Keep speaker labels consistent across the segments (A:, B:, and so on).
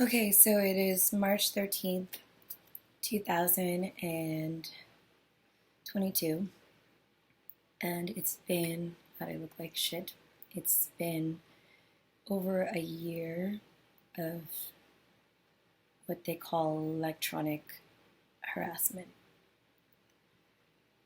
A: Okay, so it is March 13th, 2022, and it's been, God, I look like shit. It's been over a year of what they call electronic harassment.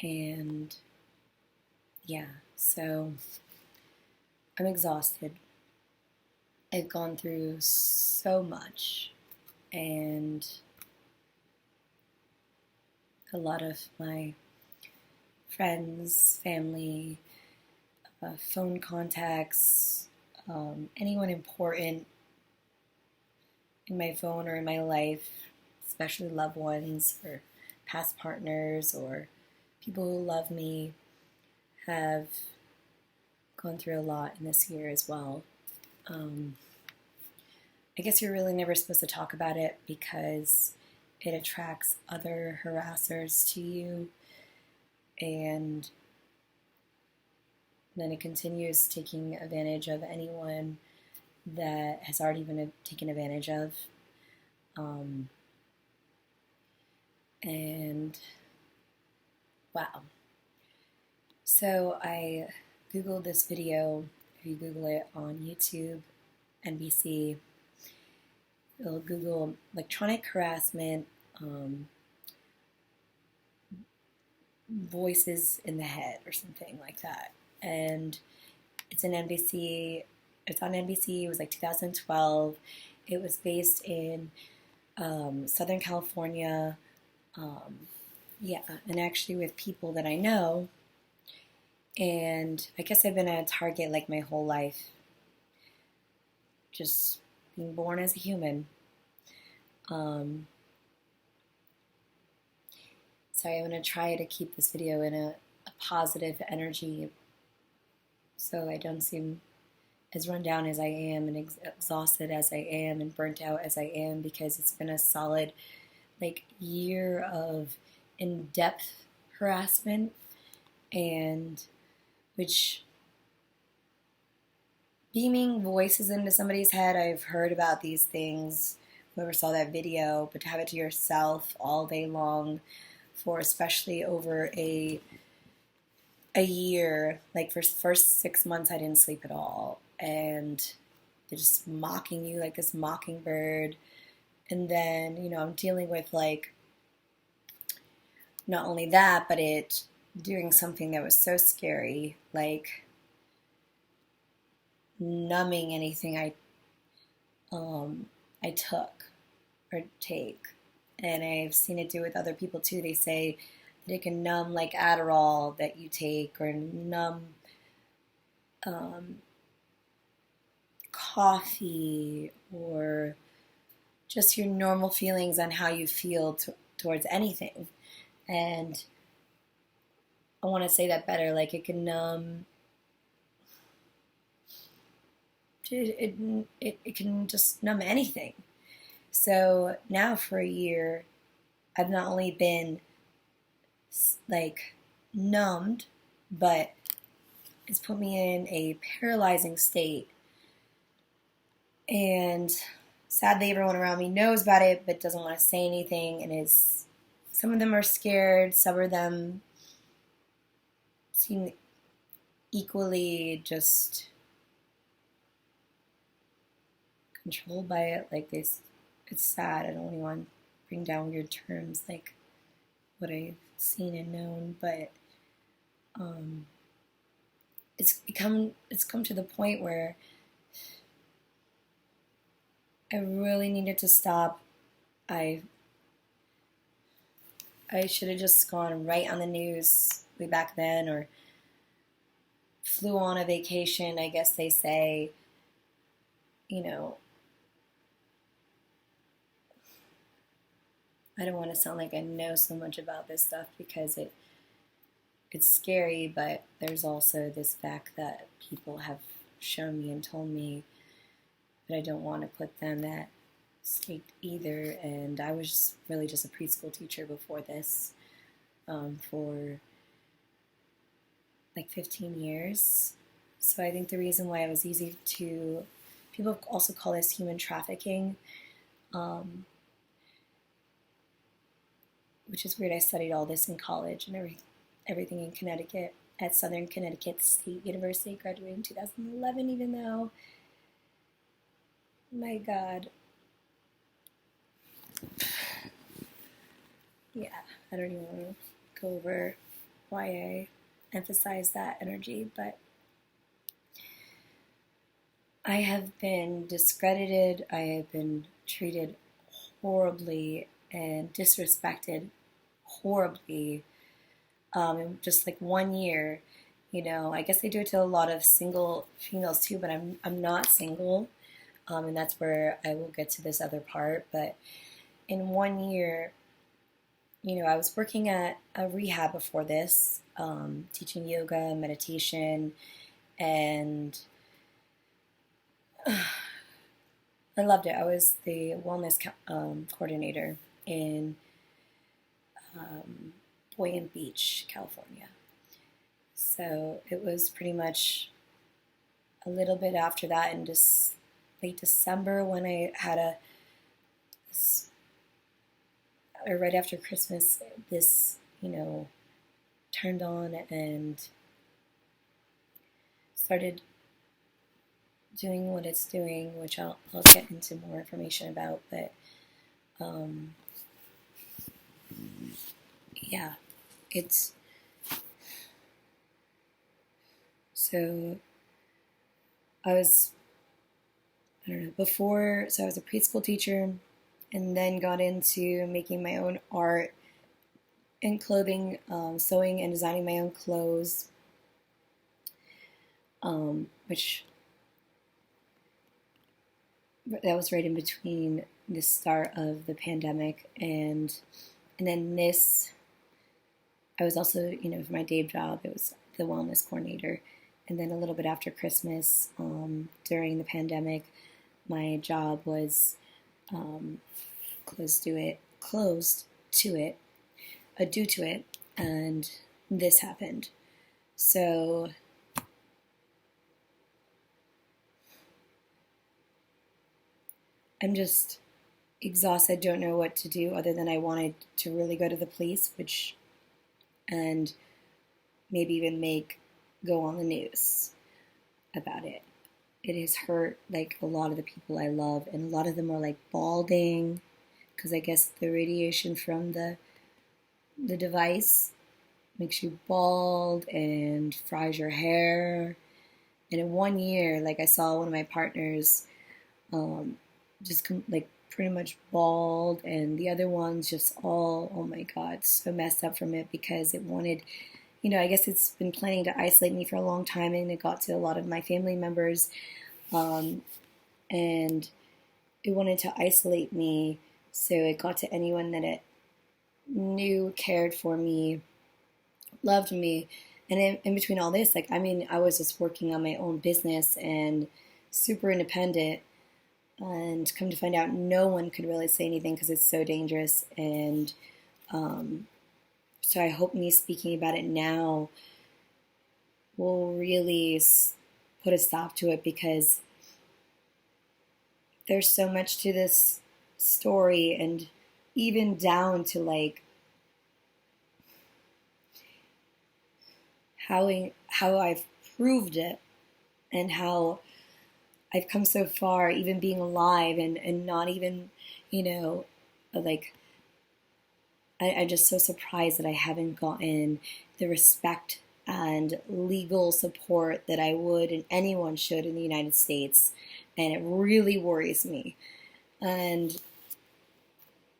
A: And yeah, so I'm exhausted. I've gone through so much, and a lot of my friends, family, phone contacts, anyone important in my phone or in my life, especially loved ones or past partners or people who love me, have gone through a lot in this year as well. I guess you're really never supposed to talk about it because it attracts other harassers to you, and then it continues taking advantage of anyone that has already been taken advantage of. And wow. So I Googled this video. If you Google it on YouTube, NBC, you'll Google electronic harassment, voices in the head or something like that. And it's an NBC. It's on NBC. It was like 2012. It was based in Southern California. Yeah, and actually with people that I know. And I guess I've been a target like my whole life, just being born as a human. So I'm going to try to keep this video in a positive energy so I don't seem as run down as I am and exhausted as I am and burnt out as I am, because it's been a solid year of in-depth harassment, and which beaming voices into somebody's head, I've heard about these things, whoever saw that video, but to have it to yourself all day long for especially over a year, like for the first 6 months I didn't sleep at all, and they're just mocking you like this mockingbird. And then, I'm dealing with not only that, but it doing something that was so scary, like numbing anything I took or take. And I've seen it do with other people too. They say that it can numb like Adderall that you take, or numb coffee, or just your normal feelings on how you feel towards anything. And I want to say that better, like it can numb, it can just numb anything. So now for a year, I've not only been numbed, but it's put me in a paralyzing state. And sadly, everyone around me knows about it, but doesn't want to say anything. And some of them are scared. Some of them seem equally just controlled by it. It's sad. I don't really want to bring down weird terms like what I've seen and known, but it's come to the point where I really needed to stop. I should have just gone right on the news way back then, or flew on a vacation, I guess they say. I don't want to sound like I know so much about this stuff because it's scary, but there's also this fact that people have shown me and told me, but I don't want to put them at stake either. And I was really just a preschool teacher before this, for 15 years. So I think the reason why it was easy to, people also call this human trafficking. which is weird. I studied all this in college and everything in Connecticut at Southern Connecticut State University, graduated in 2011, even though, my God, yeah, I don't even want to go over why I emphasize that energy, but I have been discredited, I have been treated horribly and disrespected horribly in just like 1 year. I guess they do it to a lot of single females too, but I'm not single, and that's where I will get to this other part. But in 1 year, I was working at a rehab before this, teaching yoga, meditation, and I loved it. I was the wellness coordinator in Boynton Beach, California. So it was pretty much a little bit after that, in just late December, when I had or right after Christmas, this, turned on and started doing what it's doing, which I'll get into more information about. But yeah, it's so I was, I don't know, before, so I was a preschool teacher and then got into making my own art and clothing, sewing and designing my own clothes, which that was right in between the start of the pandemic and then this. I was also, for my day job, it was the wellness coordinator. And then a little bit after Christmas, during the pandemic, my job was closed to it, due to it, and this happened. So I'm just exhausted, don't know what to do other than I wanted to really go to the police, and maybe even go on the news about it. It has hurt like a lot of the people I love, and a lot of them are like balding because I guess the radiation from the device makes you bald and fries your hair. And in 1 year, like I saw one of my partners just pretty much bald, and the other ones just all, oh my God, so messed up from it because it wanted, I guess it's been planning to isolate me for a long time, and it got to a lot of my family members, and it wanted to isolate me, so it got to anyone that it knew, cared for me, loved me. And in between all this, I was just working on my own business and super independent, and come to find out no one could really say anything because it's so dangerous. And so I hope me speaking about it now will really put a stop to it, because there's so much to this story, and even down to how I've proved it, and how I've come so far, even being alive, and not even, I'm just so surprised that I haven't gotten the respect and legal support that I would and anyone should in the United States. And it really worries me. And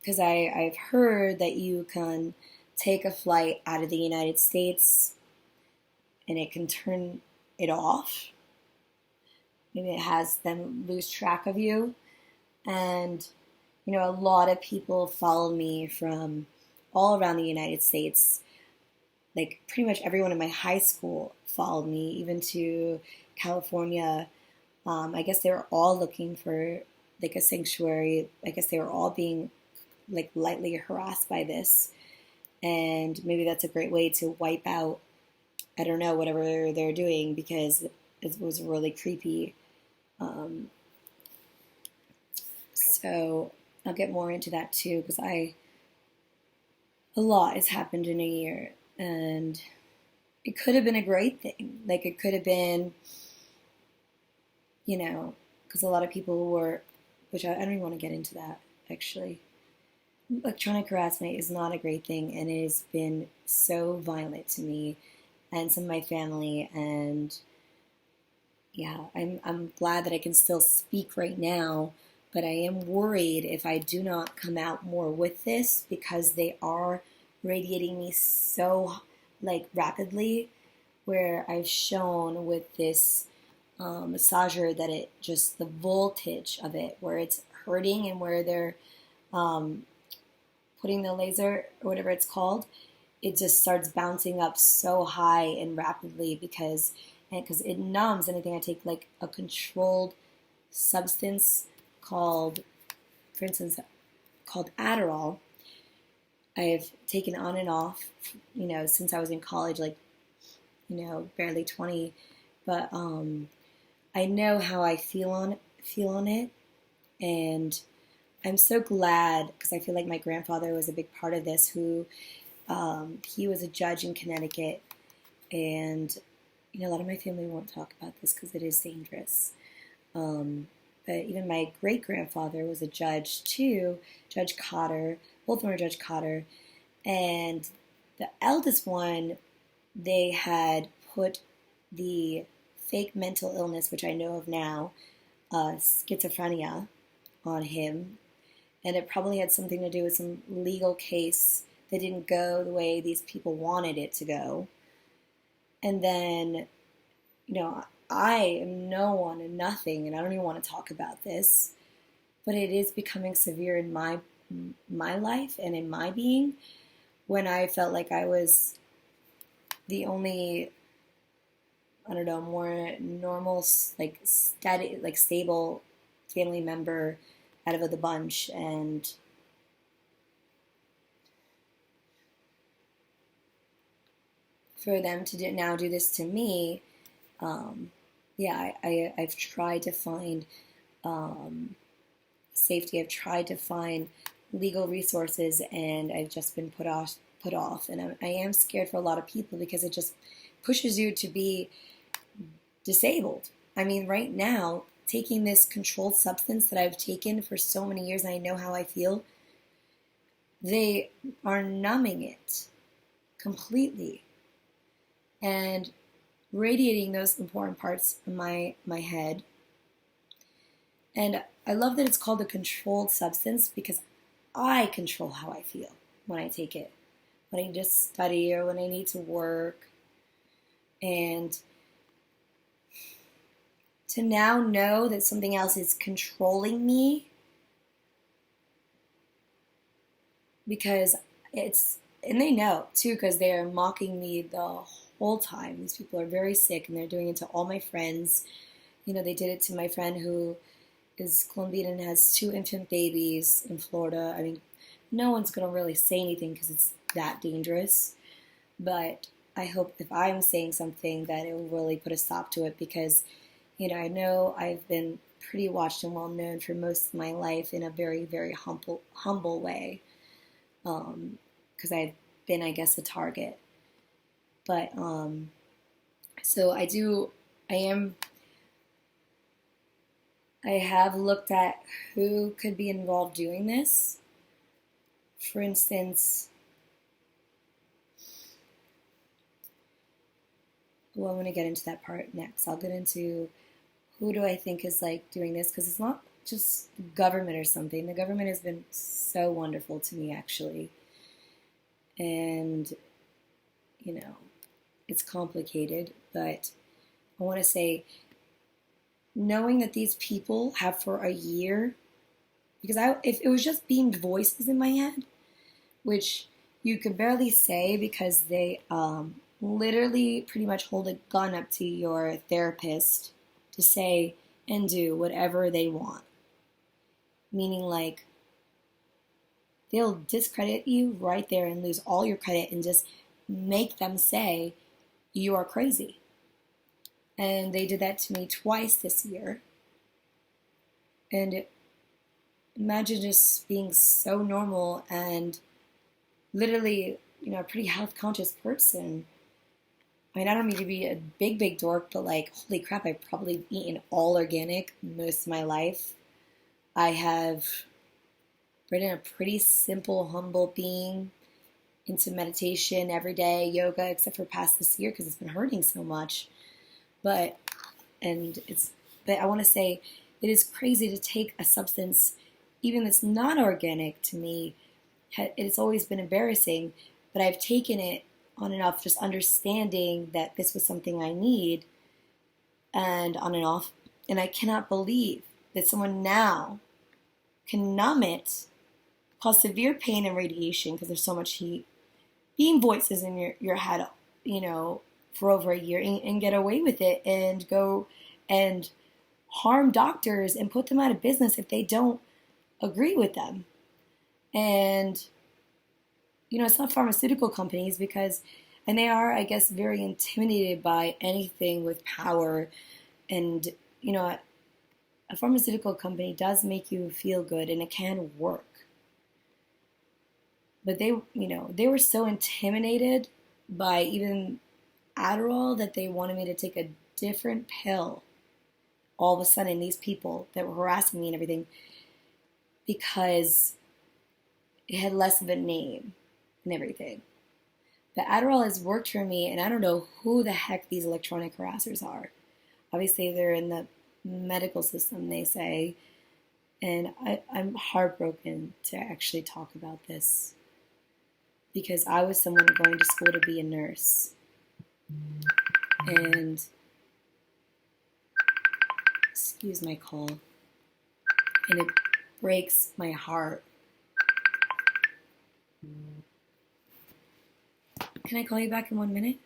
A: because I've heard that you can take a flight out of the United States and it can turn it off. Maybe it has them lose track of you. And, a lot of people follow me from all around the United States. Like pretty much everyone in my high school followed me, even to California. I guess they were all looking for a sanctuary. I guess they were all being lightly harassed by this. And maybe that's a great way to wipe out, I don't know, whatever they're doing, because it was really creepy. So I'll get more into that too, because a lot has happened in a year, and it could have been a great thing. Like, it could have been, because a lot of people were, which I don't even want to get into that, actually. Electronic harassment is not a great thing, and it has been so violent to me and some of my family, and yeah, I'm glad that I can still speak right now, but I am worried if I do not come out more with this, because they are radiating me so like rapidly, where I've shown with this massager that it just, the voltage of it, where it's hurting and where they're um, putting the laser or whatever it's called, it just starts bouncing up so high and rapidly because it numbs. And I think I take like a controlled substance called, for instance, called Adderall. I've taken on and off, since I was in college, like, barely 20, but I know how I feel on it, and I'm so glad, because I feel like my grandfather was a big part of this, who he was a judge in Connecticut, and a lot of my family won't talk about this because it is dangerous. But even my great-grandfather was a judge too, Judge Cotter. Both of them were Judge Cotter. And the eldest one, they had put the fake mental illness, which I know of now, schizophrenia, on him. And it probably had something to do with some legal case that didn't go the way these people wanted it to go. And then, I am no one and nothing, and I don't even want to talk about this, but it is becoming severe in my life and in my being, when I felt like I was the only, I don't know, more normal, like steady, like stable family member out of the bunch. And for them to now do this to me, I've tried to find safety. I've tried to find legal resources, and I've just been put off. And I am scared for a lot of people, because it just pushes you to be disabled. I mean, right now, taking this controlled substance that I've taken for so many years, and I know how I feel, they are numbing it completely and radiating those important parts of my head. And I love that it's called a controlled substance, because I control how I feel when I take it, when I need to study or when I need to work. And to now know that something else is controlling me, because and they know too, because they are mocking me the whole time. These people are very sick, and they're doing it to all my friends. They did it to my friend who is Colombian and has 2 infant babies in Florida. I mean, no one's going to really say anything because it's that dangerous. But I hope if I'm saying something that it will really put a stop to it, because, I know I've been pretty watched and well known for most of my life in a very, very humble way. Because I've been, I guess, a target. But, so I have looked at who could be involved doing this. For instance, well, I'm going to get into that part next. I'll get into who do I think is like doing this, because it's not just the government or something. The government has been so wonderful to me, actually. And, it's complicated, but I want to say, knowing that these people have for a year, because if it was just beamed voices in my head, which you could barely say, because they literally pretty much hold a gun up to your therapist to say and do whatever they want. Meaning, like, they'll discredit you right there and lose all your credit and just make them say you are crazy. And they did that to me twice this year. And imagine just being so normal and literally, a pretty health conscious person. I mean, I don't mean to be a big dork, but like, holy crap, I've probably eaten all organic most of my life. I have been a pretty simple, humble being into meditation every day, yoga, except for past this year because it's been hurting so much. But I want to say it is crazy to take a substance, even that's not organic to me. It's always been embarrassing, but I've taken it on and off, just understanding that this was something I need, and on and off. And I cannot believe that someone now can numb it, cause severe pain and radiation because there's so much heat, beam voices in your head, for over a year, and get away with it and go and harm doctors and put them out of business if they don't agree with them. And it's not pharmaceutical companies and they are, I guess, very intimidated by anything with power. And, a pharmaceutical company does make you feel good and it can work. But they were so intimidated by even Adderall that they wanted me to take a different pill. All of a sudden, these people that were harassing me and everything, because it had less of a name and everything. But Adderall has worked for me, and I don't know who the heck these electronic harassers are. Obviously, they're in the medical system, they say, and I'm heartbroken to actually talk about this because I was someone going to school to be a nurse, and excuse my call, and it breaks my heart. Can I call you back in 1 minute?